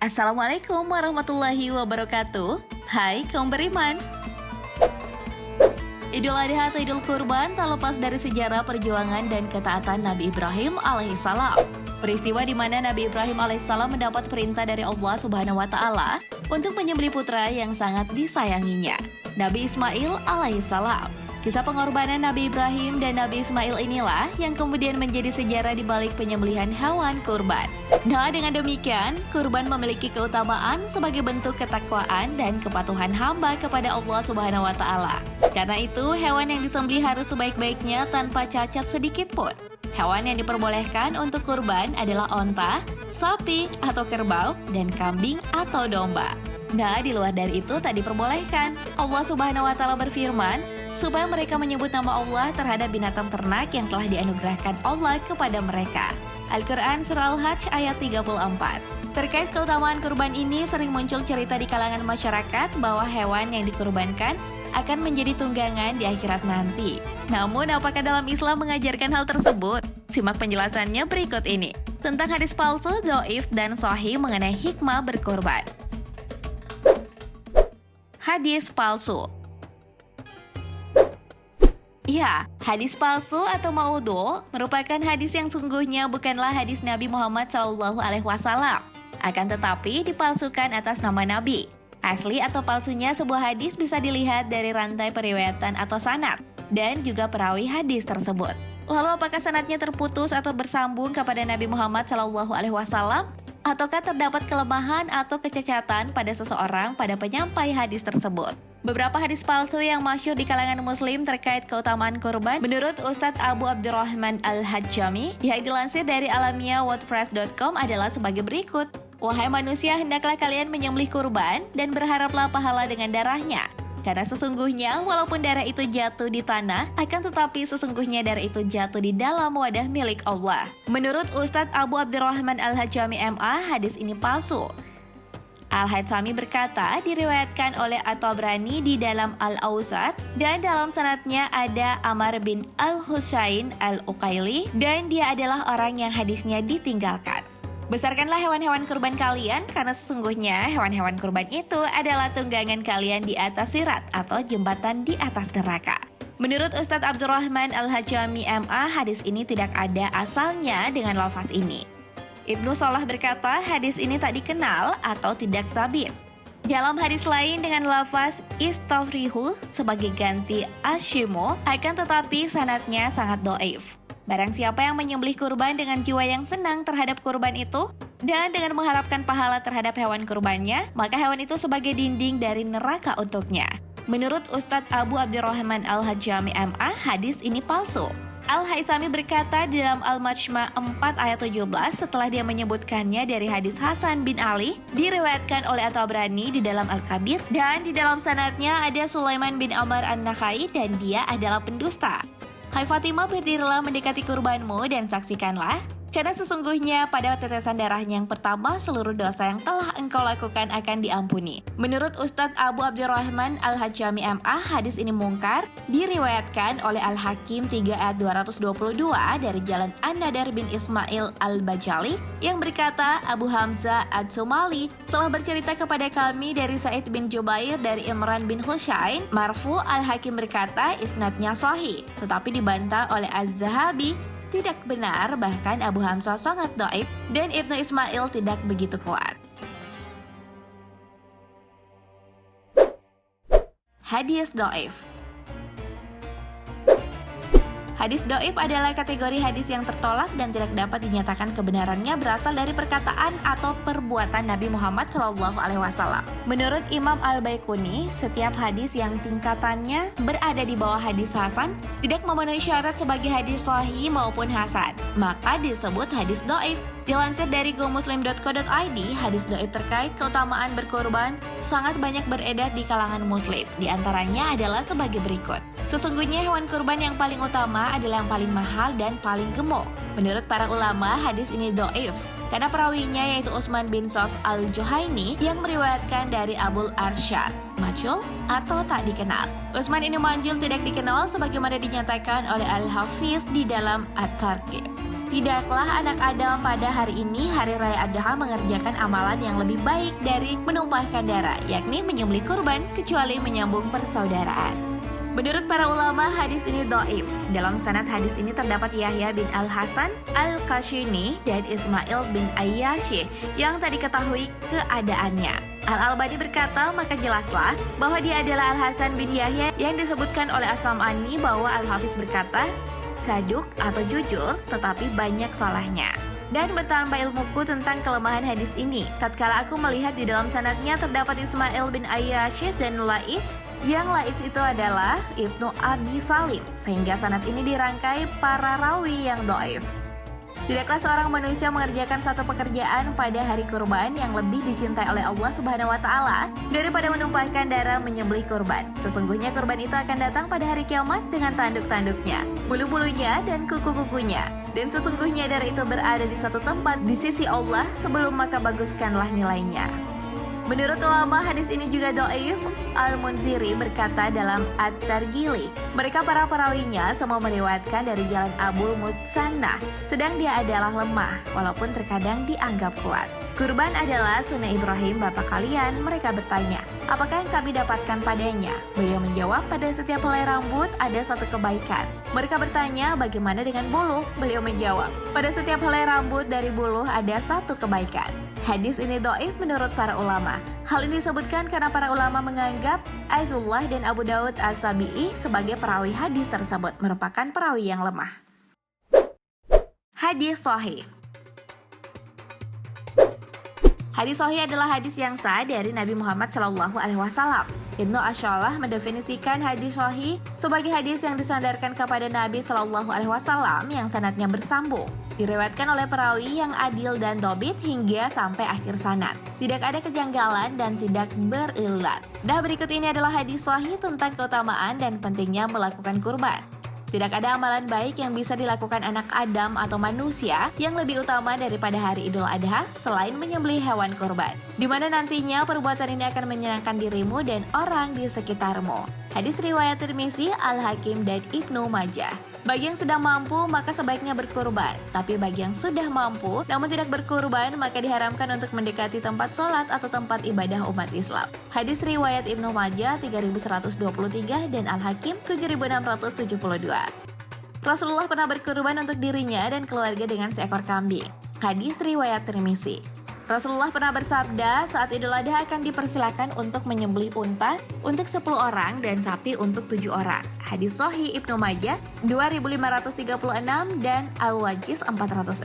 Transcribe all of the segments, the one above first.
Assalamualaikum warahmatullahi wabarakatuh. Hai kaum beriman. Idul Adha atau Idul Kurban tak lepas dari sejarah perjuangan dan ketaatan Nabi Ibrahim alaihissalam. Peristiwa di mana Nabi Ibrahim alaihissalam mendapat perintah dari Allah Subhanahu wa taala untuk menyembelih putra yang sangat disayanginya, Nabi Ismail alaihissalam. Kisah pengorbanan Nabi Ibrahim dan Nabi Ismail inilah yang kemudian menjadi sejarah di balik penyembelihan hewan kurban. Nah, dengan demikian, kurban memiliki keutamaan sebagai bentuk ketakwaan dan kepatuhan hamba kepada Allah Subhanahu wa taala. Karena itu, hewan yang disembelih harus sebaik-baiknya tanpa cacat sedikit pun. Hewan yang diperbolehkan untuk kurban adalah onta, sapi atau kerbau, dan kambing atau domba. Nah, di luar dari itu tak diperbolehkan. Allah Subhanahu wa taala berfirman, supaya mereka menyebut nama Allah terhadap binatang ternak yang telah dianugerahkan Allah kepada mereka. Al-Quran Surah Al-Hajj ayat 34. Terkait keutamaan kurban ini sering muncul cerita di kalangan masyarakat bahwa hewan yang dikurbankan akan menjadi tunggangan di akhirat nanti. Namun apakah dalam Islam mengajarkan hal tersebut? Simak penjelasannya berikut ini. Tentang hadis palsu, dhaif, dan sahih mengenai hikmah berkurban. Hadis palsu. Ya, hadis palsu atau maudhu merupakan hadis yang sungguhnya bukanlah hadis Nabi Muhammad SAW. Akan tetapi dipalsukan atas nama Nabi. Asli atau palsunya sebuah hadis bisa dilihat dari rantai periwayatan atau sanad, dan juga perawi hadis tersebut. Lalu apakah sanadnya terputus atau bersambung kepada Nabi Muhammad SAW? Ataukah terdapat kelemahan atau kecacatan pada seseorang pada penyampai hadis tersebut? Beberapa hadis palsu yang masyhur di kalangan muslim terkait keutamaan kurban menurut Ustadz Abu Abdurrahman Al-Hajjami yang dilansir dari alamiah.wordpress.com adalah sebagai berikut. Wahai manusia, hendaklah kalian menyembelih kurban dan berharaplah pahala dengan darahnya. Karena sesungguhnya walaupun darah itu jatuh di tanah, akan tetapi sesungguhnya darah itu jatuh di dalam wadah milik Allah. Menurut Ustadz Abu Abdurrahman Al-Hajjami MA, hadis ini palsu. Al-Haythami berkata, diriwayatkan oleh At-Tabrani di dalam Al-Awsat, dan dalam sanadnya ada Amr bin Al-Husain Al-Uqaili, dan dia adalah orang yang hadisnya ditinggalkan. Besarkanlah hewan-hewan kurban kalian, karena sesungguhnya hewan-hewan kurban itu adalah tunggangan kalian di atas sirat atau jembatan di atas neraka. Menurut Ustadz Abdurrahman Al-Hajjami MA, hadis ini tidak ada asalnya dengan lafaz ini. Ibnu Salah berkata, hadis ini tak dikenal atau tidak sabit. Dalam hadis lain dengan lafaz istafrihu sebagai ganti ashimu, akan tetapi sanadnya sangat dhaif. Barang siapa yang menyembelih kurban dengan jiwa yang senang terhadap kurban itu, dan dengan mengharapkan pahala terhadap hewan kurbannya, maka hewan itu sebagai dinding dari neraka untuknya. Menurut Ustadz Abu Abdurrahman Al-Hajjami MA, hadis ini palsu. Al-Haythami berkata di dalam Al-Majma' 4 ayat 17 setelah dia menyebutkannya dari hadis Hasan bin Ali, diriwayatkan oleh At-Tabrani di dalam Al-Kabir, dan di dalam sanadnya ada Sulaiman bin Amr An-Nakhai dan dia adalah pendusta. Hai Fatimah, berdirilah mendekati kurbanmu dan saksikanlah, karena sesungguhnya pada tetesan darahnya yang pertama seluruh dosa yang telah engkau lakukan akan diampuni. Menurut Ustadz Abu Abdurrahman Al-Hajjami MA, hadis ini mungkar, diriwayatkan oleh Al-Hakim 3 ayat 222 dari jalan An-Nadar bin Ismail Al-Bajali yang berkata, Abu Hamzah Ad-Sumali telah bercerita kepada kami dari Sa'id bin Jubair dari Imran bin Husain, marfu. Al-Hakim berkata isnadnya sahih, tetapi dibantah oleh Az-Zahabi tidak benar, bahkan Abu Hamzah sangat dhaif dan Ibnu Ismail tidak begitu kuat. Hadis dhaif. Hadis dhaif adalah kategori hadis yang tertolak dan tidak dapat dinyatakan kebenarannya berasal dari perkataan atau perbuatan Nabi Muhammad SAW. Menurut Imam Al-Baiquni, setiap hadis yang tingkatannya berada di bawah hadis hasan tidak memenuhi syarat sebagai hadis sahih maupun hasan, maka disebut hadis dhaif. Dilansir dari gomuslim.co.id, hadis dhaif terkait keutamaan berkurban sangat banyak beredar di kalangan muslim. Di antaranya adalah sebagai berikut. Sesungguhnya hewan kurban yang paling utama adalah yang paling mahal dan paling gemuk. Menurut para ulama, hadis ini dhaif karena perawinya yaitu Utsman bin Sauf Al-Juhaini yang meriwayatkan dari Abul Arsyad, majhul atau tak dikenal. Utsman ini manjul, tidak dikenal sebagaimana dinyatakan oleh Al-Hafiz di dalam At-Targhib. Tidaklah anak Adam pada hari ini, Hari Raya Adha, mengerjakan amalan yang lebih baik dari menumpahkan darah, yakni menyembelih kurban, kecuali menyambung persaudaraan. Menurut para ulama, hadis ini dhaif. Dalam sanad hadis ini terdapat Yahya bin Al-Hasan Al-Qashini dan Ismail bin Ayyashi yang tak diketahui keadaannya. Al-Albani berkata, maka jelaslah bahwa dia adalah Al-Hasan bin Yahya yang disebutkan oleh As-Sam'ani bahwa Al-Hafiz berkata, saduk atau jujur tetapi banyak salahnya. Dan bertambah ilmuku tentang kelemahan hadis ini tatkala aku melihat di dalam sanadnya terdapat Ismail bin Ayyashi dan Laits, yang Laits itu adalah Ibnu Abi Salim, sehingga sanad ini dirangkai para rawi yang dhaif. Tidaklah seorang manusia mengerjakan satu pekerjaan pada hari kurban yang lebih dicintai oleh Allah Subhanahu wa Ta'ala daripada menumpahkan darah menyembelih kurban. Sesungguhnya kurban itu akan datang pada hari kiamat dengan tanduk-tanduknya, bulu-bulunya, dan kuku-kukunya. Dan sesungguhnya darah itu berada di satu tempat di sisi Allah, sebelum maka baguskanlah nilainya. Menurut ulama, hadis ini juga dhaif. Al-Munziri berkata dalam At-Targhili, mereka para perawinya semua meriwayatkan dari jalan Abul Mutsanna, sedang dia adalah lemah, walaupun terkadang dianggap kuat. Kurban adalah sunnah Ibrahim bapak kalian. Mereka bertanya, apakah yang kami dapatkan padanya? Beliau menjawab, pada setiap helai rambut ada satu kebaikan. Mereka bertanya, bagaimana dengan buluh? Beliau menjawab, pada setiap helai rambut dari buluh ada satu kebaikan. Hadis ini dhaif menurut para ulama. Hal ini disebutkan karena para ulama menganggap Aizullah dan Abu Daud As-Sabi'i sebagai perawi hadis tersebut merupakan perawi yang lemah. Hadis sahih. Hadis sahih adalah hadis yang sah dari Nabi Muhammad SAW. Ibnu Ashalah mendefinisikan hadis sahih sebagai hadis yang disandarkan kepada Nabi SAW yang sanadnya bersambung, diriwayatkan oleh perawi yang adil dan dobit hingga sampai akhir sanad. Tidak ada kejanggalan dan tidak berillat. Nah, berikut ini adalah hadis sahih tentang keutamaan dan pentingnya melakukan kurban. Tidak ada amalan baik yang bisa dilakukan anak Adam atau manusia yang lebih utama daripada hari Idul Adha selain menyembelih hewan kurban, di mana nantinya perbuatan ini akan menyenangkan dirimu dan orang di sekitarmu. Hadis riwayat Tirmizi, Al-Hakim, dan Ibnu Majah. Bagi yang sedang mampu, maka sebaiknya berkurban. Tapi bagi yang sudah mampu, namun tidak berkurban, maka diharamkan untuk mendekati tempat sholat atau tempat ibadah umat Islam. Hadis riwayat Ibnu Majah 3123 dan Al-Hakim 7672. Rasulullah pernah berkurban untuk dirinya dan keluarga dengan seekor kambing. Hadis riwayat Tirmizi. Rasulullah pernah bersabda, saat Idul Adha akan dipersilakan untuk menyembelih unta untuk 10 orang dan sapi untuk 7 orang. Hadis sahih Ibnu Majah 2536 dan Al-Wajiz 406.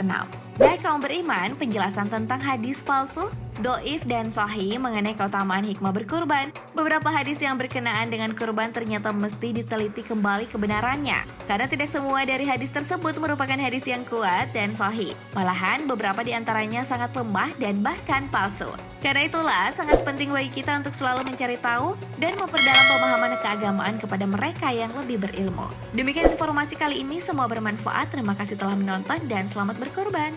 Nah, kaum beriman, penjelasan tentang hadis palsu, dhaif dan sahih mengenai keutamaan hikmah berkurban. Beberapa hadis yang berkenaan dengan kurban ternyata mesti diteliti kembali kebenarannya, karena tidak semua dari hadis tersebut merupakan hadis yang kuat dan sahih. Malahan beberapa di antaranya sangat lemah dan bahkan palsu. Karena itulah sangat penting bagi kita untuk selalu mencari tahu dan memperdalam pemahaman keagamaan kepada mereka yang lebih berilmu. Demikian informasi kali ini, semua bermanfaat. Terima kasih telah menonton dan selamat berkurban.